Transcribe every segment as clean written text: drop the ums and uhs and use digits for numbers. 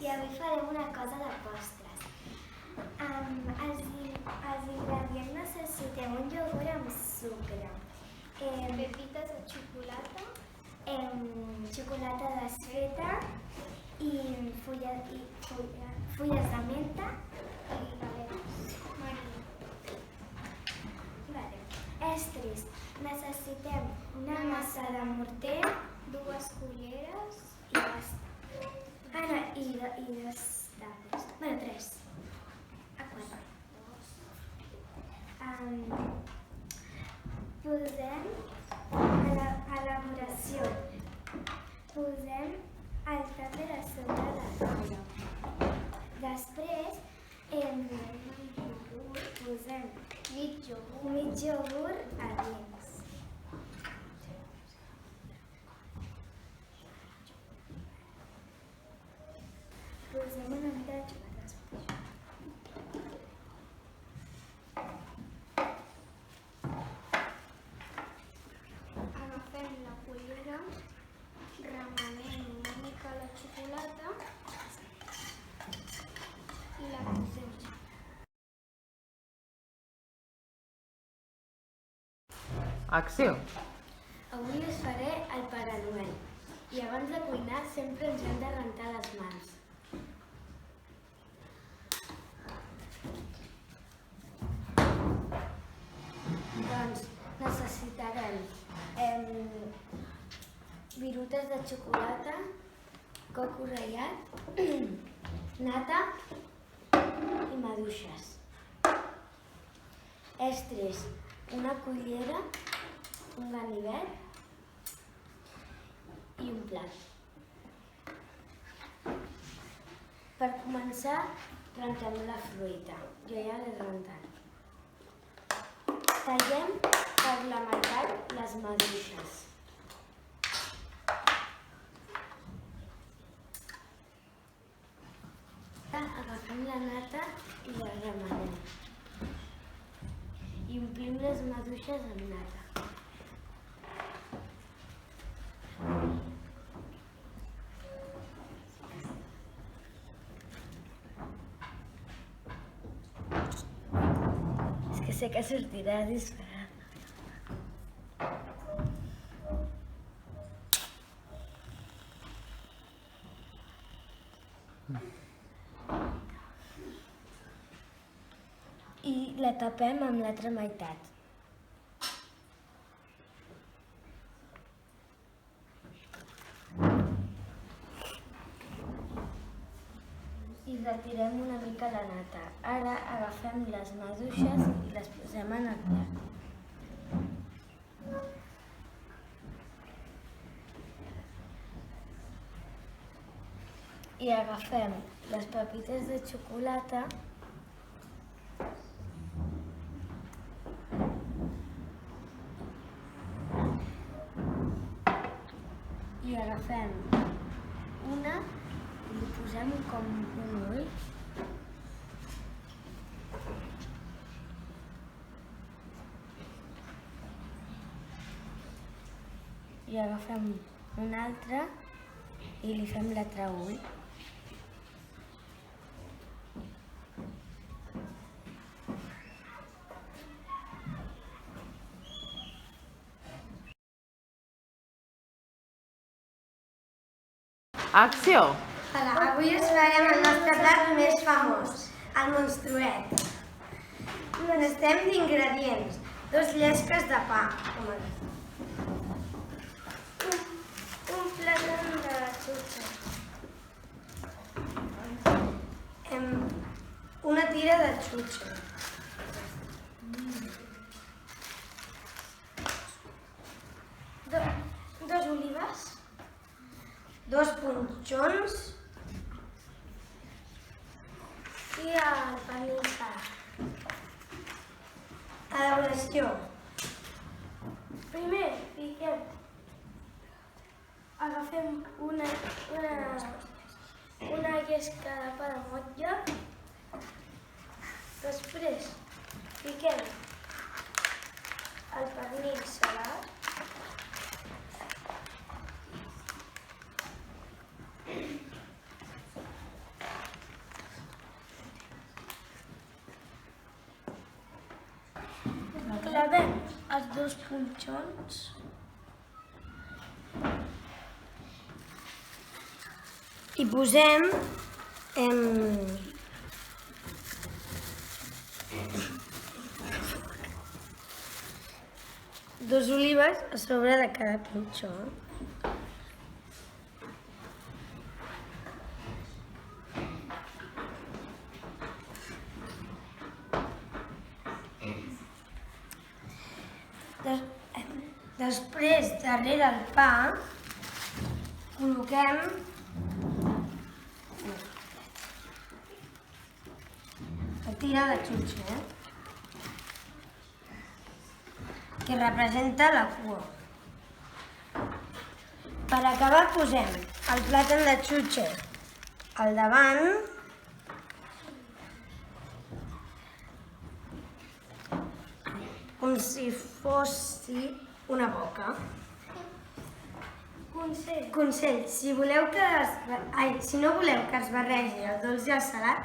I avui farem una cosa de postres. Els ingredients necessitem un iogurt amb sucre, pepites de xocolata, xocolata desfeta i fulles de menta i galetes. Estris, necessitem una massa de morter, 2 culleres i basta. I dos tapes. Bueno, 3. A 4. Posem a l'elaboració. Posem el tàper a sobre la taula. Després posem mig iogurt a dins. Posem una mica de xocolata. Agafem la cullera, remenem una mica la xocolata i la posem. Acció! Avui us faré el Pare Noel i abans de cuinar sempre ens hem de rentar les mans. Doncs necessitarem virutes de xocolata, coco ratllat, nata i maduixes. Estris, una cullera, un ganivet i un plat. Per començar, rentem la fruita. Jo ja l'he rentat. Tallem per la meitat les maduixes. Agafem la nata i la remenem. I omplim les maduixes amb nata. És que sé que sortirà disparat. I la tapem amb l'altra meitat. I retirem una mica la nata. Ara agafem les maduixes i les posem en el plat. I agafem les pepites de xocolata i agafem una i li posem com un ull. I agafem una altra i li fem l'altre ull. Acció! Hola, avui us farem el nostre plat més famós, el monstruet. Necessitem d'ingredients, 2 llesques de pa, un plàtan de xutxa, una tira de xutxa, 2 olives, 2 punxons i el pernil salat. Elaboració. Primer, agafem una llesca de pa de motlla. Després, fiquem el pernil salat. els 2 punxons. I posem dos olives a sobre de cada punxó. Després, darrere el pa, col·loquem la tira de xutxe, que representa la cua. Per acabar posem el plàtan de xutxe al davant, com si fos una boca. Consell, si no voleu que es barregi el dolç i el salat,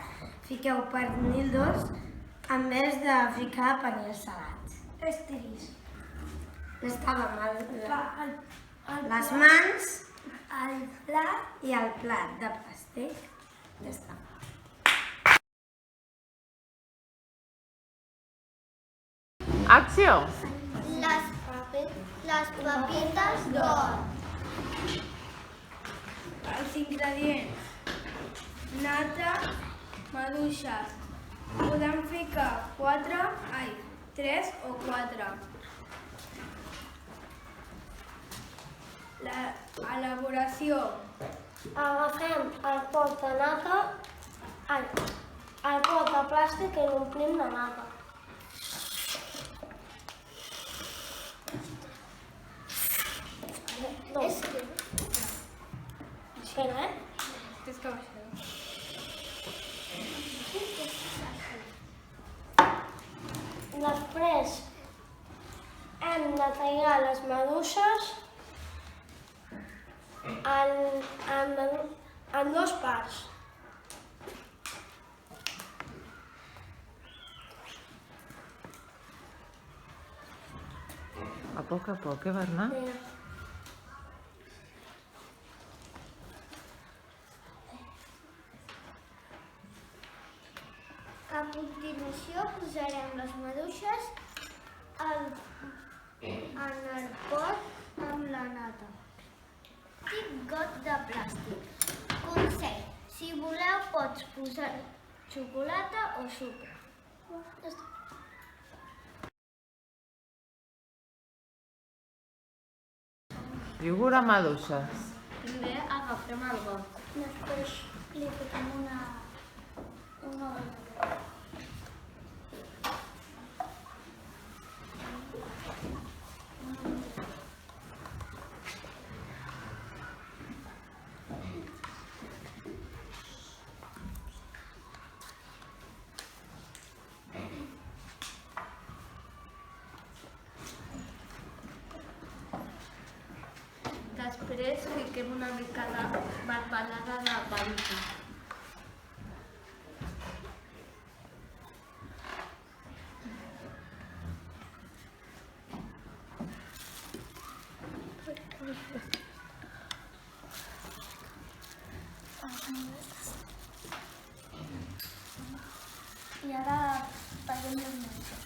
fiqueu pernil dolç en vez de ficar pernil salat. Estiris. Estàvem les mans El plat. i el plat de pastell. Ja està. Acció! Les papites d'or. Els ingredients: nata, maduixes. Podem ficar 3 o 4. L'elaboració: agafem el pot de nata, el pot de plàstic i l'omplim de nata. Espera, Tens que baixar. Després hem de tallar les maduixes en 2 parts. A poc, Bernat. A continuació posarem les maduixes en el pot amb la nata. Tic got de plàstic. Consell: si voleu pots posar xocolata o sucre. Iogurt amb maduixes. Primer agafem el got. Després li fiquem una Després fiquem una mica de marmelada de vainilla. I ara paguem les maduixes.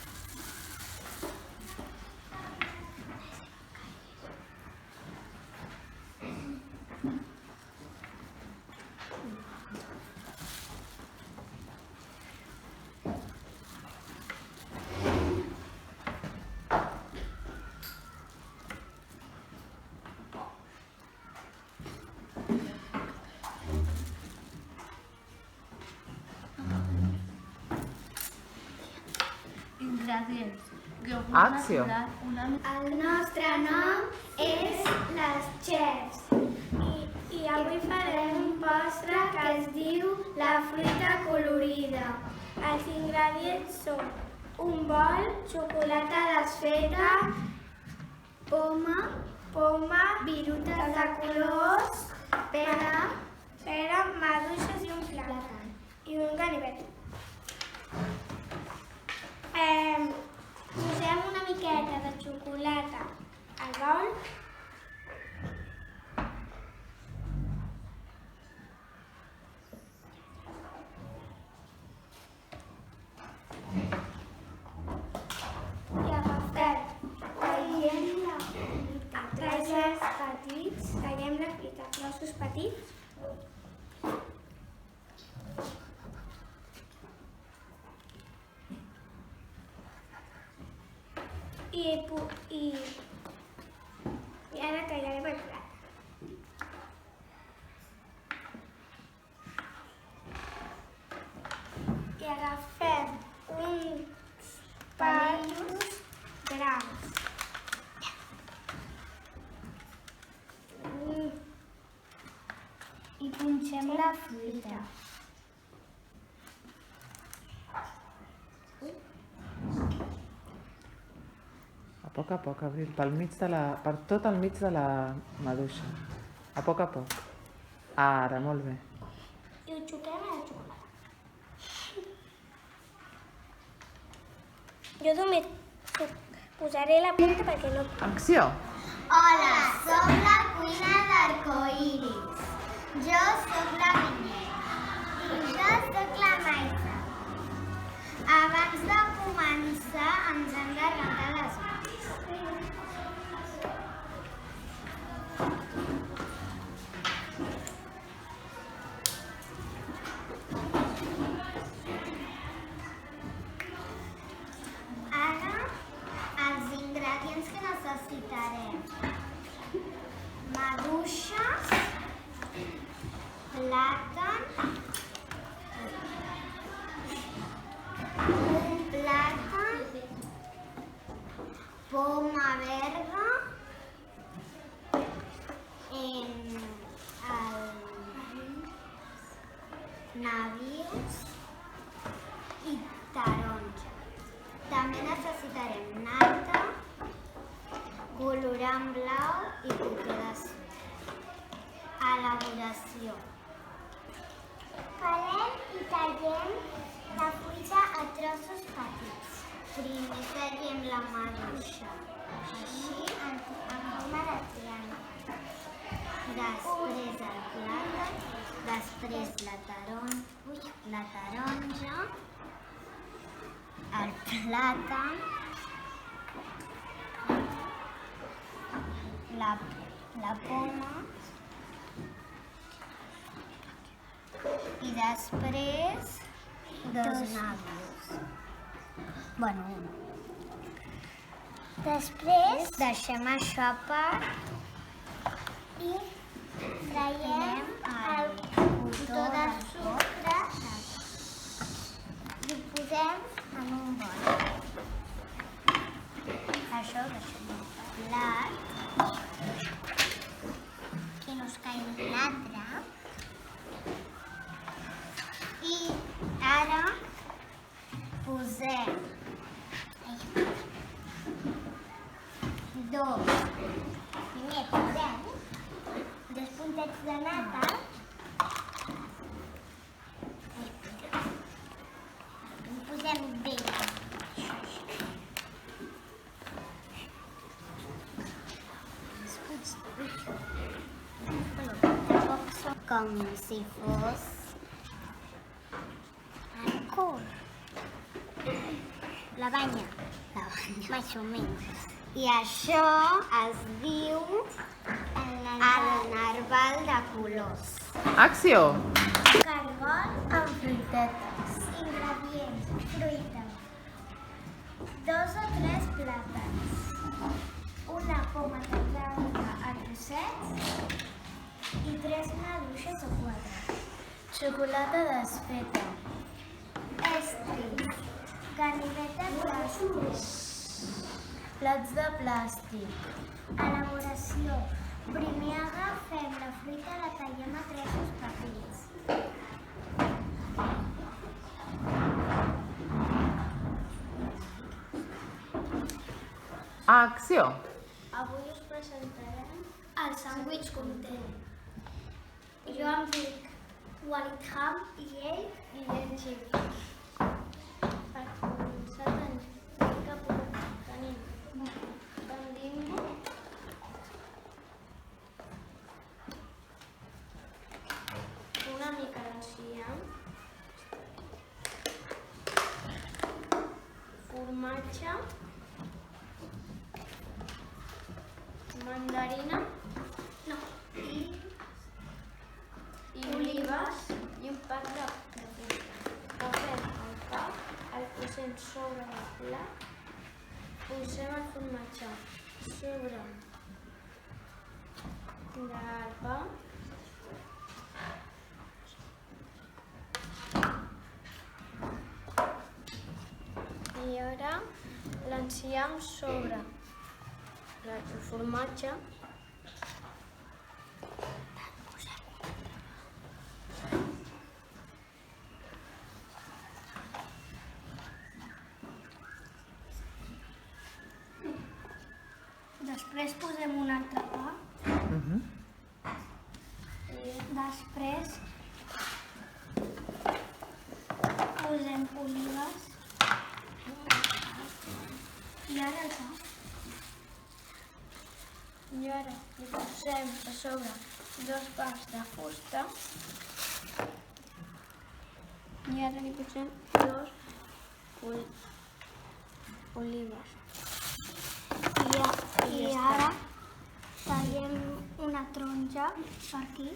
Ingredients. Acció. El nostre nom és Les Chefs i avui farem un postre que es diu la fruita colorida. Els ingredients són un bol, xocolata desfeta, poma, virutes de colors, pera, maduixes i un plàtan. I un ganivet. Posem una miqueta galleta de xocolata al bol. I agafem, tallem la fruita a trossos petits, tallem la fruita a trossos petits. I ara tallarem el plat. I agafem uns palitos grans. I punxem la fruita. A poc, Abril, per tot el mig de la maduixa. A poc. Ara, molt bé. I ho xoquem a la xocolata. Jo només posaré la punta perquè no... Acció! Hola, som la cuina d'Arcoiris. Jo sóc la Vinyet. I jo sóc la Maisa. Abans de començar ens hem de rentar les mans. Ara, els ingredients que necessitarem. Maduixes, plàtan, un plàtan, poma verda, nabius i taronja. També necessitarem nata, colorant blau i coquí de sucre. Elaboració. Pelem i tallem la fruita a trossos petits. Primer tallem la maduixa, així en forma de triangle. Després el plàtan, després la taronja, el plàtan, la poma i després dos nabius. Bueno, un. Després deixem això a part i traiem el cotó de sucre i ho posem en un bol. Això ho deixem al plat que no es caigui l'altre. I ara posem dos puntets de nata i posem bé. Tampoc són com si fos el cul. La banya, més o menys. I això es diu el narval de colors. Acció! Cargol amb fruitetes. Ingredients: fruita, 2 o 3 plàtans, una poma tallada a trossets i 3 maduixes o 4. Xocolata desfeta. Estris, ganiveta plàstic, plats de plàstic. Elaboració. Primer agafem la fruita i la tallem a trossos petits. Acció! Avui us presentarem el sàndwich content. Jo em dic Walidham i ell Jimmy. Per començar tenim mandarina, No. i olives i un pack de fusta. Agafem el pa, el posem sobre el plat, posem el formatge sobre del pa i ara l'enciem sobre el formatge. Després posem un altre pa. Després posem olives. I ara el pa. I ara li posem a sobre 2 pals de fusta i ara li posem 2 olives. I ara tallem una taronja per aquí.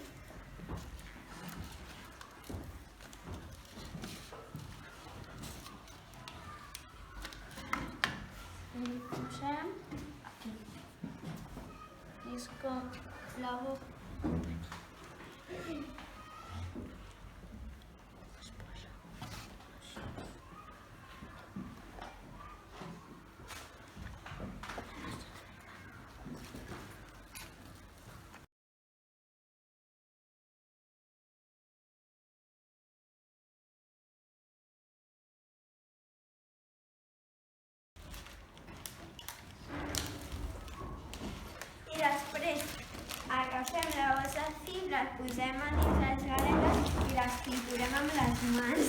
Li posem aquí. I és com la boca. I després agafem la bossa de fibra, el posem a dins les galetes i les triturem amb les mans.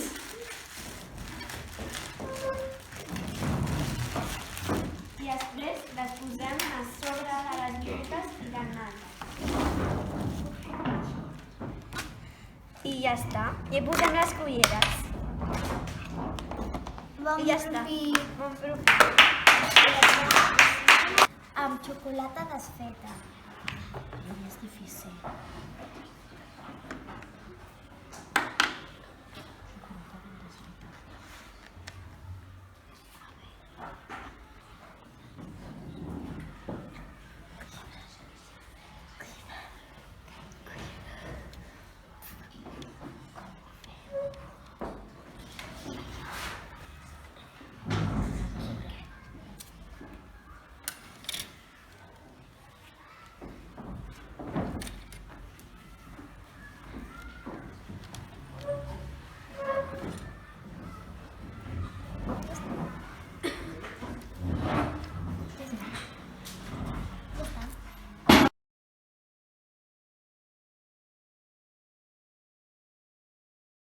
I després les posem a sobre de les galetes i les nanes. I ja està. I posem les culleres. I ja està. Bon profit. Amb xocolata desfeta. És difícil.